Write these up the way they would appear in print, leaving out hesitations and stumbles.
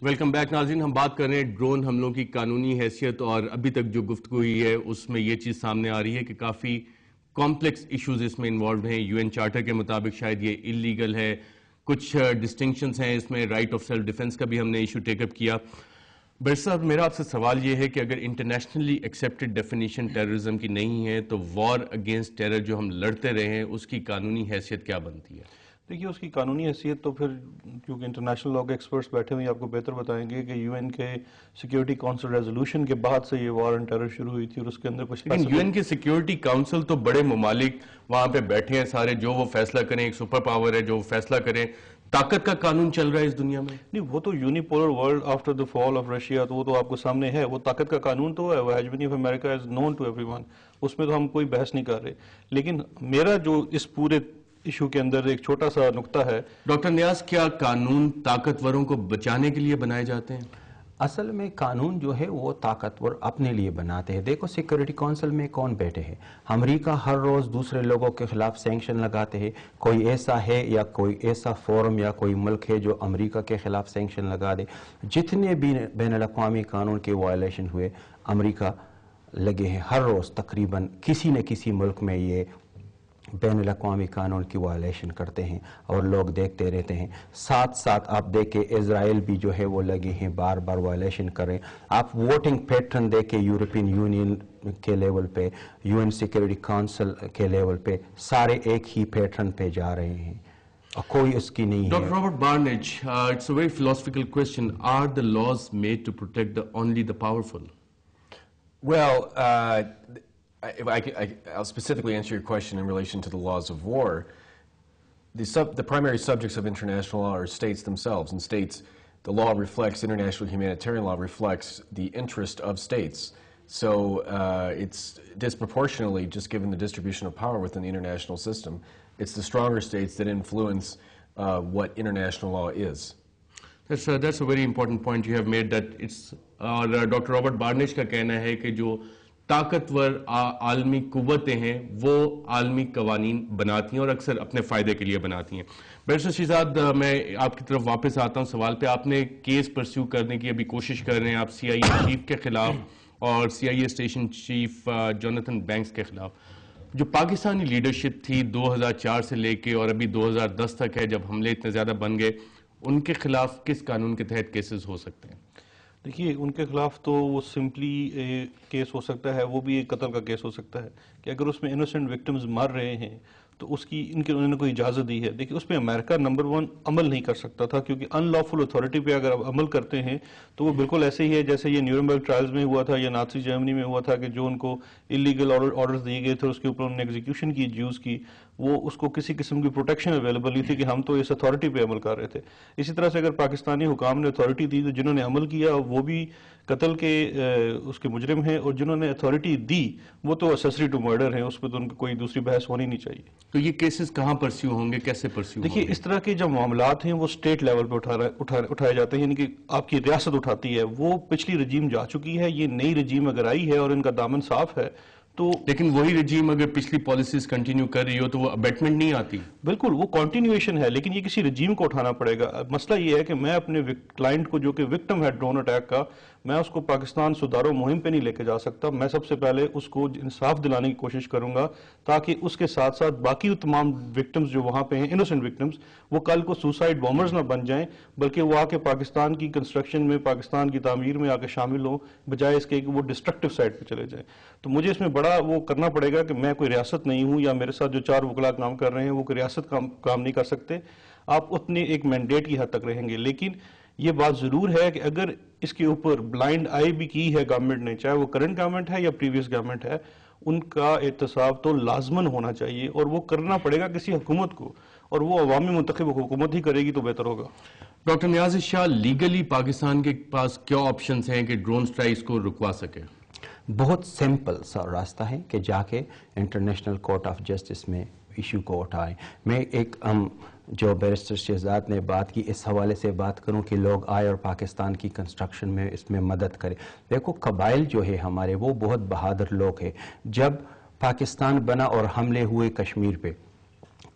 Welcome back ناظرین. ہم بات کر رہے ہیں ڈرون حملوں کی قانونی حیثیت، اور ابھی تک جو گفتگو ہوئی ہے اس میں یہ چیز سامنے آ رہی ہے کہ کافی کمپلیکس ایشوز اس میں انوالوڈ ہیں. UN چارٹر کے مطابق شاید یہ اللیگل ہے. کچھ ڈسٹنکشنز ہیں اس میں. رائٹ آف سیلف ڈیفنس کا بھی ہم نے ایشو ٹیک اپ کیا. بٹ صاحب، میرا آپ سے سوال یہ ہے کہ اگر انٹرنیشنلی ایکسیپٹڈ ڈیفینیشن ٹیررزم کی نہیں ہے تو وار اگینسٹ ٹیرر جو ہم لڑتے رہے ہیں اس کی قانونی حیثیت کیا بنتی ہے؟ دیکھیے، اس کی قانونی حیثیت تو پھر کیونکہ انٹرنیشنل لا کے ایکسپرٹس بیٹھے ہوئے آپ کو بہتر بتائیں گے کہ UN کے سیکیورٹی کونسل ریزولوشن کے بعد سے یہ وار اینڈ ٹیرر شروع ہوئی تھی، اور اس کے اندر کچھ لیکن UN کے سیکیورٹی کاؤنسل تو بڑے ممالک وہاں پہ بیٹھے ہیں سارے، جو وہ فیصلہ کریں. ایک سپر پاور ہے جو وہ فیصلہ کریں. طاقت کا قانون چل رہا ہے اس دنیا میں. نہیں، وہ تو unipolar world after the fall of Russia, تو وہ تو آپ کو سامنے ہے. وہ طاقت کا قانون تو ہے، وہ hegemony of America is known to everyone. اس میں تو ہم کوئی بحث نہیں کر رہے. لیکن میرا جو اس پورے ایشو کے اندر ایک چھوٹا سا نقطہ ہے. ڈاکٹر نیاز، کیا قانون طاقتوروں کو بچانے کے لیے بنائے جاتے ہیں؟ اصل میں قانون جو ہے وہ طاقتور اپنے لیے بناتے ہیں. دیکھو سیکورٹی کونسل میں کون بیٹھے ہیں؟ امریکہ ہر روز دوسرے لوگوں کے خلاف سینکشن لگاتے ہیں. کوئی ایسا ہے یا کوئی ایسا فورم یا کوئی ملک ہے جو امریکہ کے خلاف سینکشن لگا دے؟ جتنے بھی بین الاقوامی قانون کے وائلیشن ہوئے امریکہ لگے ہیں ہر روز تقریباً کسی نہ کسی ملک میں یہ بین الاقوامی قانون کی وائلیشن کرتے ہیں اور لوگ دیکھتے رہتے ہیں. ساتھ ساتھ آپ دیکھیں اسرائیل بھی جو ہے وہ لگے ہیں بار بار وائلیشن کریں. آپ ووٹنگ پیٹرن دیکھیں یورپین یونین کے لیول پہ، UN سیکورٹی کونسل کے لیول پہ، سارے ایک ہی پیٹرن پہ جا رہے ہیں، کوئی اس کی نہیں ہے. Doctor Robert Barnage, it's a very philosophical question. Are the laws made to protect only the powerful? Well, I'll specifically answer your question in relation to the laws of war. The primary subjects of international law are states themselves, and states, the law reflects, international humanitarian law reflects the interest of states. So it's disproportionately, just given the distribution of power within the international system, it's the stronger states that influence what international law is. That's a very important point you have made, that it's doctor Robert Barnage کا کہنا ہے کہ جو طاقتور عالمی قوتیں ہیں وہ عالمی قوانین بناتی ہیں اور اکثر اپنے فائدے کے لیے بناتی ہیں. بیرسٹر شہزاد، میں آپ کی طرف واپس آتا ہوں سوال پہ. آپ نے کیس پرسیو کرنے کی ابھی کوشش کر رہے ہیں آپ CIA چیف کے خلاف اور CIA station chief Jonathan banks کے خلاف. جو پاکستانی لیڈرشپ تھی 2004 سے لے کے اور ابھی 2010 تک ہے، جب حملے اتنے زیادہ بن گئے، ان کے خلاف کس قانون کے تحت کیسز ہو سکتے ہیں؟ دیکھیے، ان کے خلاف تو وہ سمپلی کیس ہو سکتا ہے، وہ بھی ایک قتل کا کیس ہو سکتا ہے کہ اگر اس میں انوسنٹ وکٹمز مر رہے ہیں تو اس کی انہوں نے کوئی اجازت دی ہے. دیکھیے، اس پہ امریکہ نمبر 1 عمل نہیں کر سکتا تھا، کیونکہ ان لافل اتھارٹی پہ اگر آپ عمل کرتے ہیں تو وہ بالکل ایسے ہی ہے جیسے یہ نیورنبرگ ٹرائلز میں ہوا تھا یا نازی جرمنی میں ہوا تھا کہ جو ان کو اللیگل آرڈرز دیے گئے تھے اس کے اوپر انہوں نے ایگزیکیوشن کی جیوز کی. وہ اس کو کسی قسم کی پروٹیکشن اویلیبل نہیں تھی کہ ہم تو اس اتھارٹی پہ عمل کر رہے تھے. اسی طرح سے اگر پاکستانی حکام نے اتھارٹی دی تو جنہوں نے عمل کیا وہ بھی قتل کے اس کے مجرم ہیں، اور جنہوں نے اتھارٹی دی وہ تو اسیسری ٹو مرڈر ہیں. اس پہ تو ان کو کوئی دوسری بحث ہونی نہیں چاہیے. تو یہ کیسز کہاں پرسیو ہوں گے، کیسے پرسیو ہوں گے؟ دیکھیے، اس طرح کے جو معاملات ہیں وہ اسٹیٹ لیول پہ اٹھائے جاتے ہیں، یعنی کہ آپ کی ریاست اٹھاتی ہے. وہ پچھلی رجیم جا چکی ہے، یہ نئی رجیم اگر آئی ہے اور ان کا دامن صاف ہے تو. لیکن وہی رجیم اگر پچھلی پالیسیز کنٹینیو کر رہی ہو تو وہ ابیٹمنٹ نہیں آتی. بالکل، وہ کنٹینیویشن ہے، لیکن یہ کسی رجیم کو اٹھانا پڑے گا. مسئلہ یہ ہے کہ میں اپنے کلائنٹ کو جو کہ وکٹم ہے ڈرون اٹیک کا، میں اس کو پاکستان سدھارو مہم پہ نہیں لے کے جا سکتا. میں سب سے پہلے اس کو انصاف دلانے کی کوشش کروں گا تاکہ اس کے ساتھ ساتھ باقی تمام وکٹمز جو وہاں پہ ہیں، انوسنٹ وکٹمز، وہ کل کو سوسائڈ بومرز نہ بن جائیں، بلکہ وہ آ کے پاکستان کی کنسٹرکشن میں، پاکستان کی تعمیر میں آ کے شامل ہوں، بجائے اس کے کہ وہ ڈسٹرکٹیو سائڈ پہ چلے جائیں. تو مجھے اس میں بڑا وہ کرنا پڑے گا کہ میں کوئی ریاست نہیں ہوں، یا میرے ساتھ جو 4 وکلا کام کر رہے ہیں وہ کوئی ریاست کام نہیں کر سکتے. آپ اتنے ایک مینڈیٹ کی حد تک رہیں گے. لیکن یہ بات ضرور ہے کہ اگر اس کے اوپر بلائنڈ آئی بھی کی ہے گورنمنٹ نے، چاہے وہ کرنٹ گورنمنٹ ہے یا پریویس گورنمنٹ ہے، ان کا احتساب تو لازماً ہونا چاہیے، اور وہ کرنا پڑے گا کسی حکومت کو، اور وہ عوامی منتخب حکومت ہی کرے گی تو بہتر ہوگا. ڈاکٹر نیاز شاہ، لیگلی پاکستان کے پاس کیا آپشنز ہیں کہ ڈرون سٹرائکس کو رکوا سکے؟ بہت سمپل سا راستہ ہے کہ جا کے انٹرنیشنل کورٹ آف جسٹس میں ایشو کو اٹھائیں. میں ایک جو بیرسٹر شہزاد نے بات کی اس حوالے سے بات کروں کہ لوگ آئے اور پاکستان کی کنسٹرکشن میں اس میں مدد کرے. دیکھو، قبائل جو ہے ہمارے وہ بہت بہادر لوگ ہیں. جب پاکستان بنا اور حملے ہوئے کشمیر پہ،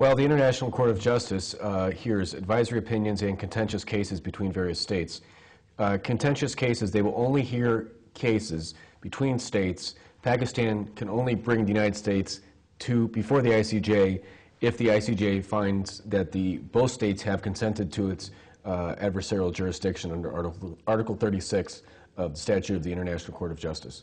Well, the International Court of Justice hears advisory opinions and contentious cases between various states. Contentious cases, they will only hear cases between states. Pakistan can only bring the United States before the ICJ if the ICJ finds that both states have consented to its adversarial jurisdiction under Article 36 of the statute of the International Court of Justice.